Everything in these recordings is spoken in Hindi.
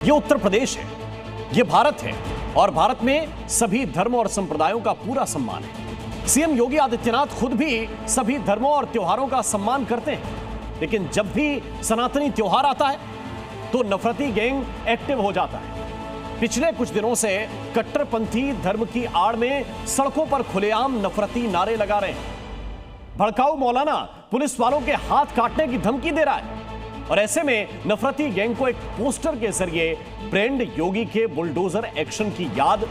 ये उत्तर प्रदेश है, ये भारत है और भारत में सभी धर्म और संप्रदायों का पूरा सम्मान है। सीएम योगी आदित्यनाथ खुद भी सभी धर्मों और त्योहारों का सम्मान करते हैं, लेकिन जब भी सनातनी त्योहार आता है तो नफरती गैंग एक्टिव हो जाता है। पिछले कुछ दिनों से कट्टरपंथी धर्म की आड़ में सड़कों पर खुलेआम नफरती नारे लगा रहे हैं। भड़काऊ मौलाना पुलिस वालों के हाथ काटने की धमकी दे रहा है और ऐसे में नफरती गैंग को एक पोस्टर के जरिए ब्रांड योगी के बुलडोजर एक्शन की याद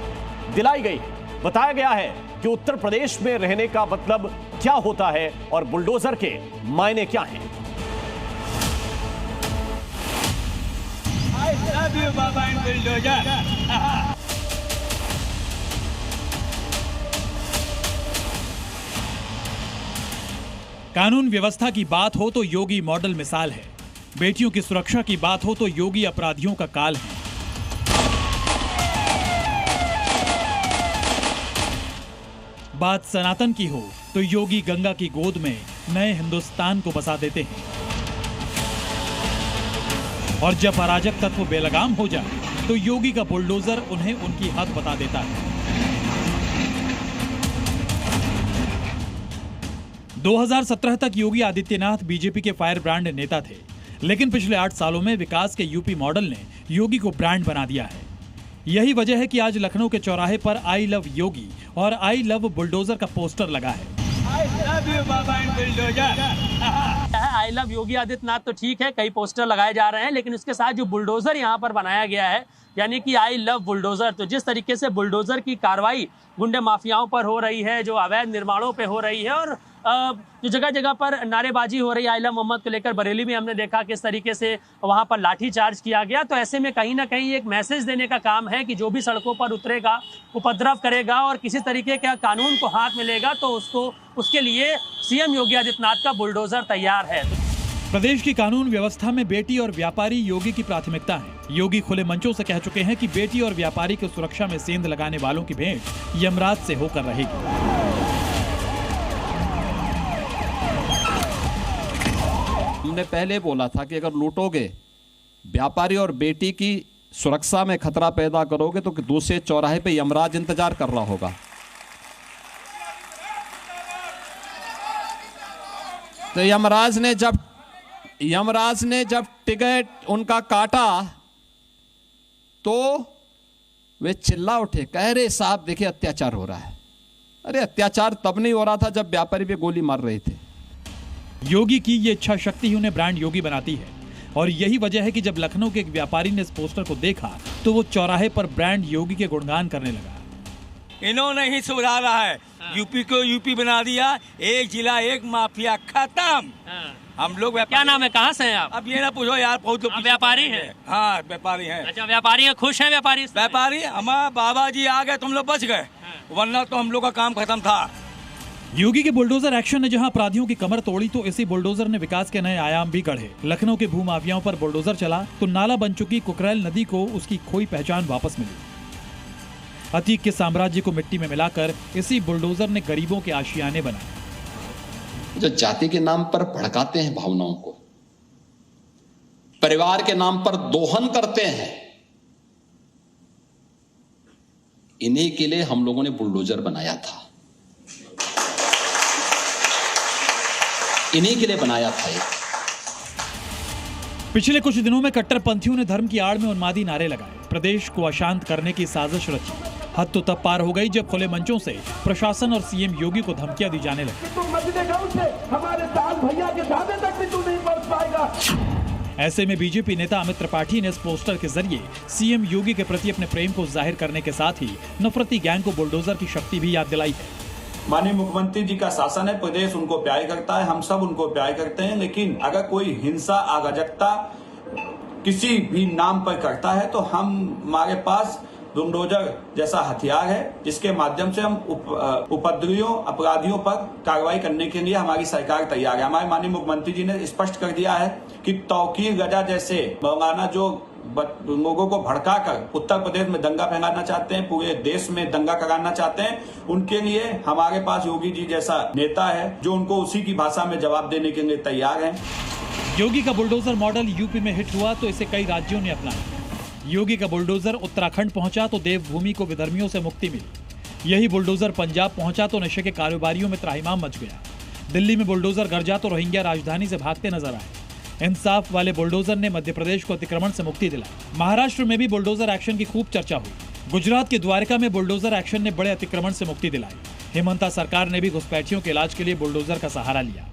दिलाई गई है। बताया गया है कि उत्तर प्रदेश में रहने का मतलब क्या होता है और बुलडोजर के मायने क्या हैं। I love you, Baba and bulldozer. कानून व्यवस्था की बात हो तो योगी मॉडल मिसाल है। बेटियों की सुरक्षा की बात हो तो योगी अपराधियों का काल है। बात सनातन की हो तो योगी गंगा की गोद में नए हिंदुस्तान को बसा देते हैं और जब अराजक तत्व बेलगाम हो जाए तो योगी का बुलडोजर उन्हें उनकी हद बता देता है। 2017 तक योगी आदित्यनाथ बीजेपी के फायर ब्रांड नेता थे, लेकिन पिछले 8 सालों में विकास के यूपी मॉडल ने योगी को ब्रांड बना दिया है। यही वजह है कि आज लखनऊ के चौराहे पर आई लव योगी और आई लव बुलडोजर का पोस्टर लगा है। I love you, Baba and bulldozer. I love Yogi Adityanath तो ठीक है, कई पोस्टर लगाए जा रहे हैं, लेकिन उसके साथ जो बुलडोजर यहाँ पर बनाया गया है यानी कि आई लव बुलडोजर, तो जिस तरीके से बुलडोजर की कार्रवाई गुंडे माफियाओं पर हो रही है, जो अवैध निर्माणों पे हो रही है और जो जगह जगह पर नारेबाजी हो रही है आई लव मोहम्मद को लेकर, बरेली में हमने देखा किस तरीके से वहां पर लाठी चार्ज किया गया। तो ऐसे में कहीं ना कहीं एक मैसेज देने का काम है कि जो भी सड़कों पर उतरेगा, उपद्रव करेगा और किसी तरीके का कानून को हाथ मिलेगा तो उसके लिए सीएम योगी आदित्यनाथ का बुलडोजर तैयार है। प्रदेश की कानून व्यवस्था में बेटी और व्यापारी योगी की प्राथमिकता है। योगी खुले मंचों से कह चुके हैं कि बेटी और व्यापारी की सुरक्षा में सेंध लगाने वालों की भेंट यमराज से होकर रहेगी। हमने पहले बोला था कि अगर लूटोगे, व्यापारी और बेटी की सुरक्षा में खतरा पैदा करोगे तो दूसरे चौराहे पे यमराज इंतजार कर रहा होगा। तो यमराज ने जब टिकट उनका काटा तो वे चिल्ला उठे, कह रहे साहब देखिए अत्याचार हो रहा है। अरे अत्याचार तब नहीं हो रहा था जब व्यापारी पे गोली मार रहे थे। योगी की ये इच्छा शक्ति ही उन्हें ब्रांड योगी बनाती है और यही वजह है कि जब लखनऊ के एक व्यापारी ने इस पोस्टर को देखा तो वो चौराहे पर ब्रांड योगी के गुणगान करने लगा। इन्होंने ही सुधारा है, यूपी को यूपी बना दिया, एक जिला एक माफिया खत्म। हम लोग क्या नाम है, कहाँ से हैं आप? अब ये ना पूछो यार, बहुत लोग व्यापारी हैं। हाँ व्यापारी हैं। अच्छा व्यापारी हैं, खुश हैं व्यापारी? हमारे बाबा जी आ गए, तुम लोग बच गए, वरना तो हम लोग का काम खत्म था। योगी के बुलडोजर एक्शन ने जहां अपराधियों की कमर तोड़ी तो इसी बुलडोजर ने विकास के नए आयाम भी गढ़े। लखनऊ के भूमाफियाओं पर बुलडोजर चला तो नाला बन चुकी कुकरेल नदी को उसकी खोई पहचान वापस मिली। अतीक के साम्राज्य को मिट्टी में मिलाकर इसी बुलडोजर ने गरीबों के आशियाने बनाए। जो जाति के नाम पर भड़काते हैं भावनाओं को, परिवार के नाम पर दोहन करते हैं, इन्हीं के लिए हम लोगों ने बुलडोजर बनाया था, इन्हीं के लिए बनाया था ये। पिछले कुछ दिनों में कट्टरपंथियों ने धर्म की आड़ में उन्मादी नारे लगाए, प्रदेश को अशांत करने की साजिश रची। हद तो तब पार हो गई जब खुले मंचों से प्रशासन और सीएम योगी को धमकियां दी जाने लगी। हमारे साल भैया के ढाबे तक भी तू नहीं पहुंच पाएगा। ऐसे में बीजेपी नेता अमित त्रिपाठी ने इस पोस्टर के जरिए सीएम योगी के प्रति अपने प्रेम को जाहिर करने के साथ ही नफरती गैंग को बुलडोजर की शक्ति भी याद दिलाई है। माननीय मुख्यमंत्री जी का शासन है, प्रदेश उनको प्यार करता है, हम सब उनको प्यार करते हैं, लेकिन अगर कोई हिंसा अराजकता किसी भी नाम पर करता है तो हमारे पास बुलडोजर जैसा हथियार है जिसके माध्यम से हम उपद्रवियों अपराधियों पर कार्रवाई करने के लिए हमारी सरकार तैयार है। हमारे माननीय मुख्यमंत्री जी ने स्पष्ट कर दिया है कि तौकीर रजा जैसे मौलाना जो लोगों को भड़काकर उत्तर प्रदेश में दंगा फैलाना चाहते हैं, पूरे देश में दंगा कराना चाहते हैं, उनके लिए हमारे पास योगी जी जैसा नेता है जो उनको उसी की भाषा में जवाब देने के लिए तैयार है। योगी का बुलडोजर मॉडल यूपी में हिट हुआ तो इसे कई राज्यों ने अपनाया। योगी का बुलडोजर उत्तराखंड पहुंचा तो देवभूमि को विधर्मियों से मुक्ति मिली। यही बुलडोजर पंजाब पहुंचा तो नशे के कारोबारियों में त्राहिमाम मच गया। दिल्ली में बुलडोजर गरजा तो रोहिंग्या राजधानी से भागते नजर आए। इंसाफ वाले बुलडोजर ने मध्य प्रदेश को अतिक्रमण से मुक्ति दिलाई। महाराष्ट्र में भी बुलडोजर एक्शन की खूब चर्चा हुई। गुजरात के द्वारका में बुलडोजर एक्शन ने बड़े अतिक्रमण से मुक्ति दिलाई। हेमंता सरकार ने भी घुसपैठियों के इलाज के लिए बुलडोजर का सहारा लिया।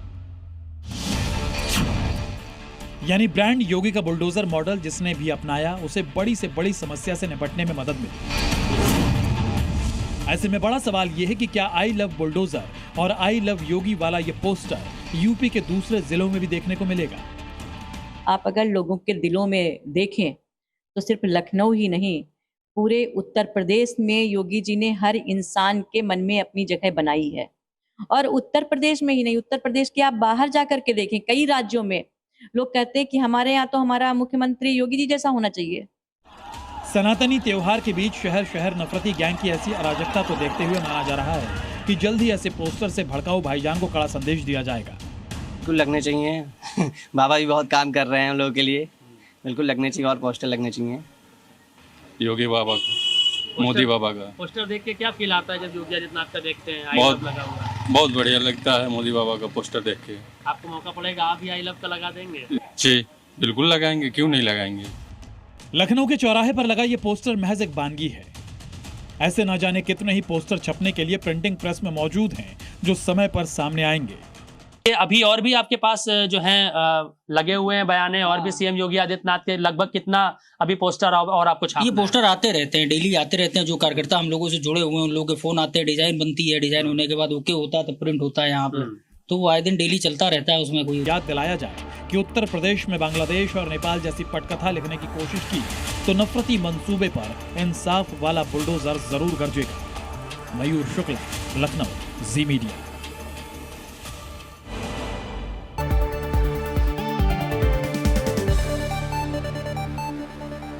यानी ब्रांड योगी का बुलडोजर मॉडल जिसने भी अपनाया उसे बड़ी से बड़ी समस्या से निपटने में मदद मिली। ऐसे में बड़ा सवाल यह है कि क्या आई लव बुलडोजर और आई लव योगी वाला ये पोस्टर यूपी के दूसरे जिलों में भी देखने को मिलेगा? आप अगर लोगों के दिलों में देखें तो सिर्फ लखनऊ ही नहीं, पूरे उत्तर प्रदेश में योगी जी ने हर इंसान के मन में अपनी जगह बनाई है। और उत्तर प्रदेश में ही नहीं, उत्तर प्रदेश के आप बाहर जाकर के देखें, कई राज्यों में लोग कहते हैं कि हमारे यहाँ तो हमारा मुख्यमंत्री योगी जी जैसा होना चाहिए। सनातनी त्योहार के बीच शहर शहर नफरती गैंग की ऐसी अराजकता को देखते हुए माना जा रहा है कि जल्द ही ऐसे पोस्टर से भड़काऊ भाईजान को कड़ा संदेश दिया जाएगा। बिल्कुल लगने चाहिए। बाबा भी बहुत काम कर रहे हैं हम लोगों के लिए, बिल्कुल लगने चाहिए और पोस्टर लगने चाहिए। योगी बाबा का, मोदी बाबा का पोस्टर देख के क्या फील आता है जब योगी आदित्यनाथ का देखते हैं? आई बहुत लव लगा हुआ है। बहुत बढ़िया लगता है मोदी बाबा का पोस्टर देख के। आपको मौका पड़ेगा आप भी आई लव का लगा देंगे? जी बिल्कुल लगाएंगे, क्यों नहीं लगाएंगे। लखनऊ के चौराहे पर लगा ये पोस्टर महज एक वानगी है। ऐसे न जाने कितने ही पोस्टर छपने के लिए प्रिंटिंग प्रेस में मौजूद हैं जो समय पर सामने आएंगे। अभी और भी आपके पास जो हैं लगे हुए हैं बयाने, और भी सीएम योगी आदित्यनाथ के लगभग कितना अभी पोस्टर और आपको छापना? ये पोस्टर आते रहते हैं, डेली आते रहते हैं। जो कार्यकर्ता हम लोगों से जुड़े हुए हैं उन लोगों के फोन आते हैं, डिजाइन बनती है, डिजाइन होने के बाद ओके होता है तो प्रिंट होता है यहाँ पर, तो वो आए दिन डेली चलता रहता है। उसमें कोई याद दिलाया जाए कि उत्तर प्रदेश में बांग्लादेश और नेपाल जैसी पटकथा लिखने की कोशिश की तो नफरती मंसूबे पर इंसाफ वाला बुलडोजर जरूर गरजेगा। मयूर शुक्ला, लखनऊ, जी मीडिया।